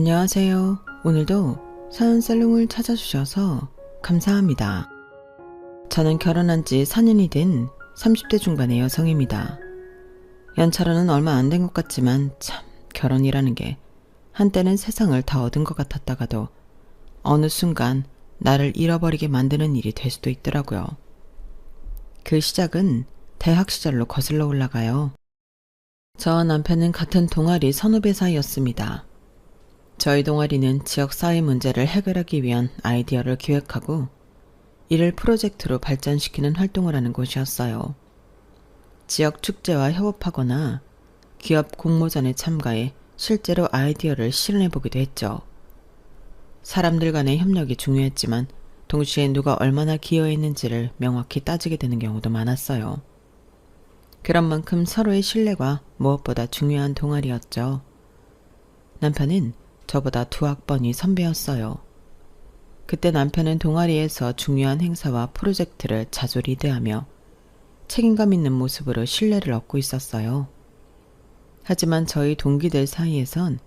안녕하세요. 오늘도 사연살롱을 찾아주셔서 감사합니다. 저는 결혼한 지 4년이 된 30대 중반의 여성입니다. 연차로는 얼마 안 된 것 같지만 참 결혼이라는 게 한때는 세상을 다 얻은 것 같았다가도 어느 순간 나를 잃어버리게 만드는 일이 될 수도 있더라고요. 그 시작은 대학 시절로 거슬러 올라가요. 저와 남편은 같은 동아리 선후배 사이였습니다. 저희 동아리는 지역 사회 문제를 해결하기 위한 아이디어를 기획하고 이를 프로젝트로 발전시키는 활동을 하는 곳이었어요. 지역 축제와 협업하거나 기업 공모전에 참가해 실제로 아이디어를 실현해보기도 했죠. 사람들 간의 협력이 중요했지만 동시에 누가 얼마나 기여했는지를 명확히 따지게 되는 경우도 많았어요. 그런 만큼 서로의 신뢰가 무엇보다 중요한 동아리였죠. 남편은 저보다 2학번이 선배였어요. 그때 남편은 동아리에서 중요한 행사와 프로젝트를 자주 리드하며 책임감 있는 모습으로 신뢰를 얻고 있었어요. 하지만 저희 동기들 사이에선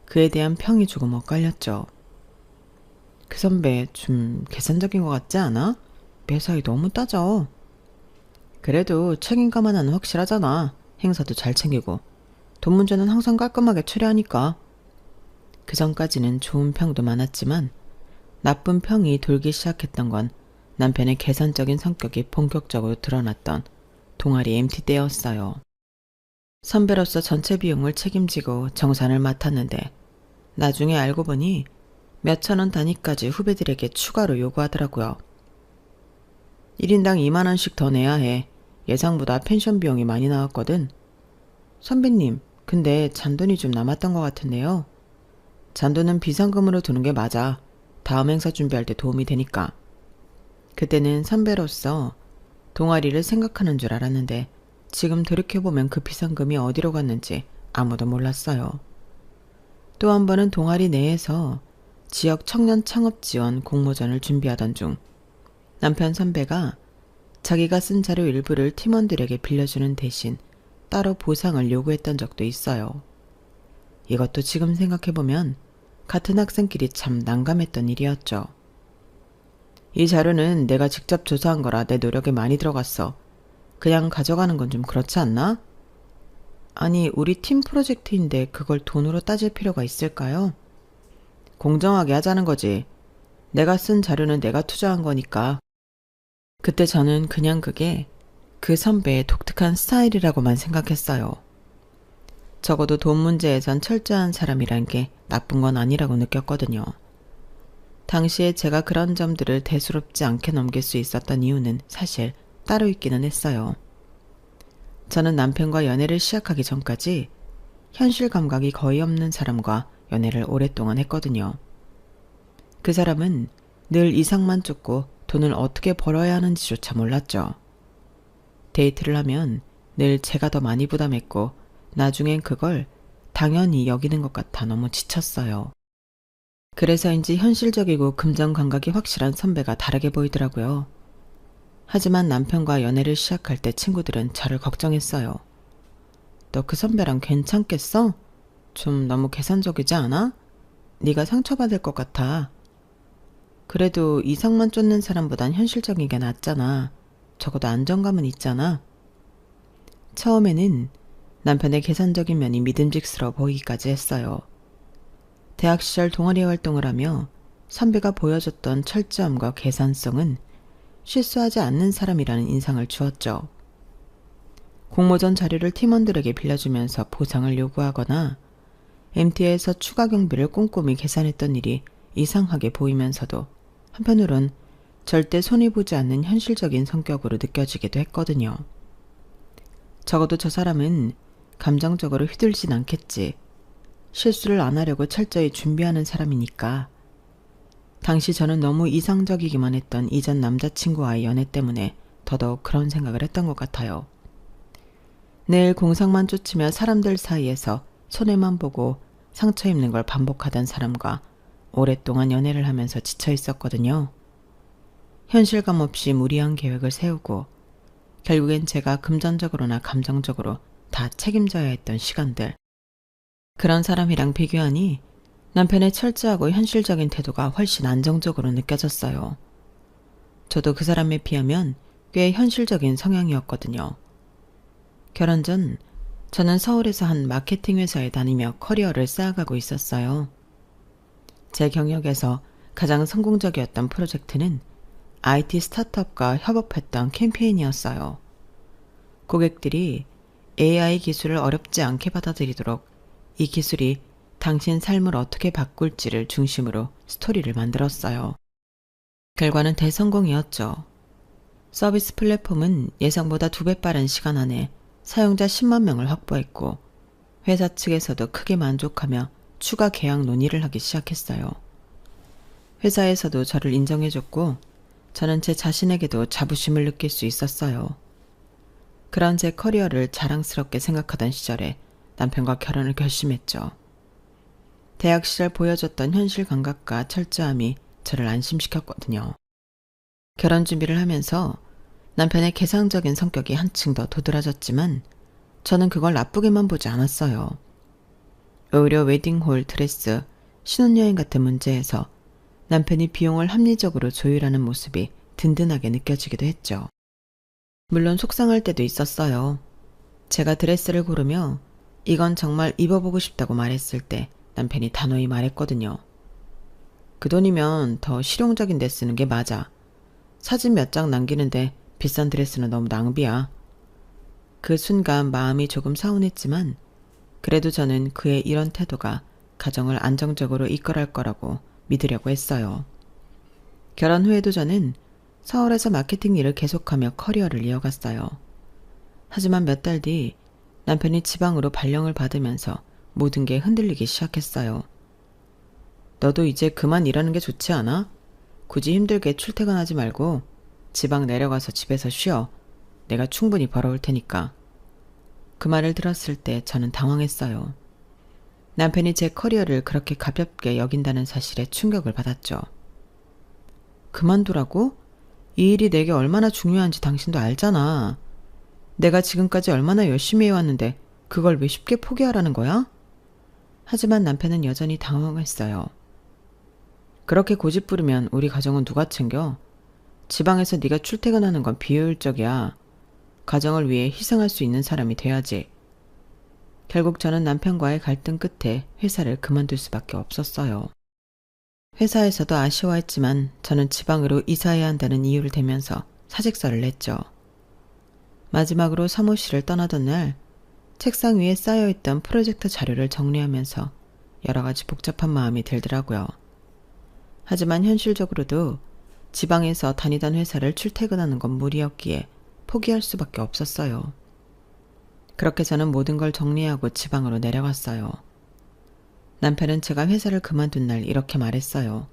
그에 대한 평이 조금 엇갈렸죠. 그 선배 좀 계산적인 것 같지 않아? 매사에 너무 따져. 그래도 책임감 하나는 확실하잖아. 행사도 잘 챙기고 돈 문제는 항상 깔끔하게 처리하니까. 그 전까지는 좋은 평도 많았지만 나쁜 평이 돌기 시작했던 건 남편의 계산적인 성격이 본격적으로 드러났던 동아리 MT 때였어요. 선배로서 전체 비용을 책임지고 정산을 맡았는데 나중에 알고 보니 몇천 원 단위까지 후배들에게 추가로 요구하더라고요. 1인당 2만 원씩 더 내야 해. 예상보다 펜션 비용이 많이 나왔거든. 선배님, 근데 잔돈이 좀 남았던 것 같은데요. 잔돈은 비상금으로 두는 게 맞아. 다음 행사 준비할 때 도움이 되니까. 그때는 선배로서 동아리를 생각하는 줄 알았는데 지금 돌이켜보면 그 비상금이 어디로 갔는지 아무도 몰랐어요. 또 한 번은 동아리 내에서 지역 청년 창업 지원 공모전을 준비하던 중 남편 선배가 자기가 쓴 자료 일부를 팀원들에게 빌려주는 대신 따로 보상을 요구했던 적도 있어요. 이것도 지금 생각해보면 같은 학생끼리 참 난감했던 일이었죠. 이 자료는 내가 직접 조사한 거라 내 노력이 많이 들어갔어. 그냥 가져가는 건 좀 그렇지 않나? 아니, 우리 팀 프로젝트인데 그걸 돈으로 따질 필요가 있을까요? 공정하게 하자는 거지. 내가 쓴 자료는 내가 투자한 거니까. 그때 저는 그냥 그게 그 선배의 독특한 스타일이라고만 생각했어요. 적어도 돈 문제에선 철저한 사람이란 게 나쁜 건 아니라고 느꼈거든요. 당시에 제가 그런 점들을 대수롭지 않게 넘길 수 있었던 이유는 사실 따로 있기는 했어요. 저는 남편과 연애를 시작하기 전까지 현실 감각이 거의 없는 사람과 연애를 오랫동안 했거든요. 그 사람은 늘 이상만 쫓고 돈을 어떻게 벌어야 하는지조차 몰랐죠. 데이트를 하면 늘 제가 더 많이 부담했고 나중엔 그걸 당연히 여기는 것 같아 너무 지쳤어요. 그래서인지 현실적이고 금전 감각이 확실한 선배가 다르게 보이더라고요. 하지만 남편과 연애를 시작할 때 친구들은 저를 걱정했어요. 너 그 선배랑 괜찮겠어? 좀 너무 계산적이지 않아? 네가 상처받을 것 같아. 그래도 이상만 쫓는 사람보단 현실적인 게 낫잖아. 적어도 안정감은 있잖아. 처음에는 남편의 계산적인 면이 믿음직스러워 보이기까지 했어요. 대학 시절 동아리 활동을 하며 선배가 보여줬던 철저함과 계산성은 실수하지 않는 사람이라는 인상을 주었죠. 공모전 자료를 팀원들에게 빌려주면서 보상을 요구하거나 MT에서 추가 경비를 꼼꼼히 계산했던 일이 이상하게 보이면서도 한편으론 절대 손해보지 않는 현실적인 성격으로 느껴지기도 했거든요. 적어도 저 사람은 감정적으로 휘둘진 않겠지. 실수를 안 하려고 철저히 준비하는 사람이니까. 당시 저는 너무 이상적이기만 했던 이전 남자친구와의 연애 때문에 더더욱 그런 생각을 했던 것 같아요. 늘 공상만 쫓으며 사람들 사이에서 손해만 보고 상처 입는 걸 반복하던 사람과 오랫동안 연애를 하면서 지쳐 있었거든요. 현실감 없이 무리한 계획을 세우고 결국엔 제가 금전적으로나 감정적으로 다 책임져야 했던 시간들. 그런 사람이랑 비교하니 남편의 철저하고 현실적인 태도가 훨씬 안정적으로 느껴졌어요. 저도 그 사람에 비하면 꽤 현실적인 성향이었거든요. 결혼 전 저는 서울에서 한 마케팅 회사에 다니며 커리어를 쌓아가고 있었어요. 제 경력에서 가장 성공적이었던 프로젝트는 IT 스타트업과 협업했던 캠페인이었어요. 고객들이 AI 기술을 어렵지 않게 받아들이도록 이 기술이 당신 삶을 어떻게 바꿀지를 중심으로 스토리를 만들었어요. 결과는 대성공이었죠. 서비스 플랫폼은 예상보다 2배 빠른 시간 안에 사용자 10만 명을 확보했고 회사 측에서도 크게 만족하며 추가 계약 논의를 하기 시작했어요. 회사에서도 저를 인정해줬고 저는 제 자신에게도 자부심을 느낄 수 있었어요. 그런 제 커리어를 자랑스럽게 생각하던 시절에 남편과 결혼을 결심했죠. 대학 시절 보여줬던 현실 감각과 철저함이 저를 안심시켰거든요. 결혼 준비를 하면서 남편의 개성적인 성격이 한층 더 도드라졌지만 저는 그걸 나쁘게만 보지 않았어요. 오히려 웨딩홀 드레스, 신혼여행 같은 문제에서 남편이 비용을 합리적으로 조율하는 모습이 든든하게 느껴지기도 했죠. 물론 속상할 때도 있었어요. 제가 드레스를 고르며 이건 정말 입어보고 싶다고 말했을 때 남편이 단호히 말했거든요. 그 돈이면 더 실용적인 데 쓰는 게 맞아. 사진 몇 장 남기는데 비싼 드레스는 너무 낭비야. 그 순간 마음이 조금 서운했지만 그래도 저는 그의 이런 태도가 가정을 안정적으로 이끌어갈 거라고 믿으려고 했어요. 결혼 후에도 저는 서울에서 마케팅 일을 계속하며 커리어를 이어갔어요. 하지만 몇 달 뒤 남편이 지방으로 발령을 받으면서 모든 게 흔들리기 시작했어요. 너도 이제 그만 일하는 게 좋지 않아? 굳이 힘들게 출퇴근하지 말고 지방 내려가서 집에서 쉬어. 내가 충분히 벌어올 테니까. 그 말을 들었을 때 저는 당황했어요. 남편이 제 커리어를 그렇게 가볍게 여긴다는 사실에 충격을 받았죠. 그만두라고? 이 일이 내게 얼마나 중요한지 당신도 알잖아. 내가 지금까지 얼마나 열심히 해왔는데 그걸 왜 쉽게 포기하라는 거야? 하지만 남편은 여전히 당황했어요. 그렇게 고집 부리면 우리 가정은 누가 챙겨? 지방에서 네가 출퇴근하는 건 비효율적이야. 가정을 위해 희생할 수 있는 사람이 돼야지. 결국 저는 남편과의 갈등 끝에 회사를 그만둘 수밖에 없었어요. 회사에서도 아쉬워했지만 저는 지방으로 이사해야 한다는 이유를 대면서 사직서를 냈죠. 마지막으로 사무실을 떠나던 날 책상 위에 쌓여있던 프로젝트 자료를 정리하면서 여러 가지 복잡한 마음이 들더라고요. 하지만 현실적으로도 지방에서 다니던 회사를 출퇴근하는 건 무리였기에 포기할 수밖에 없었어요. 그렇게 저는 모든 걸 정리하고 지방으로 내려갔어요. 남편은 제가 회사를 그만둔 날 이렇게 말했어요.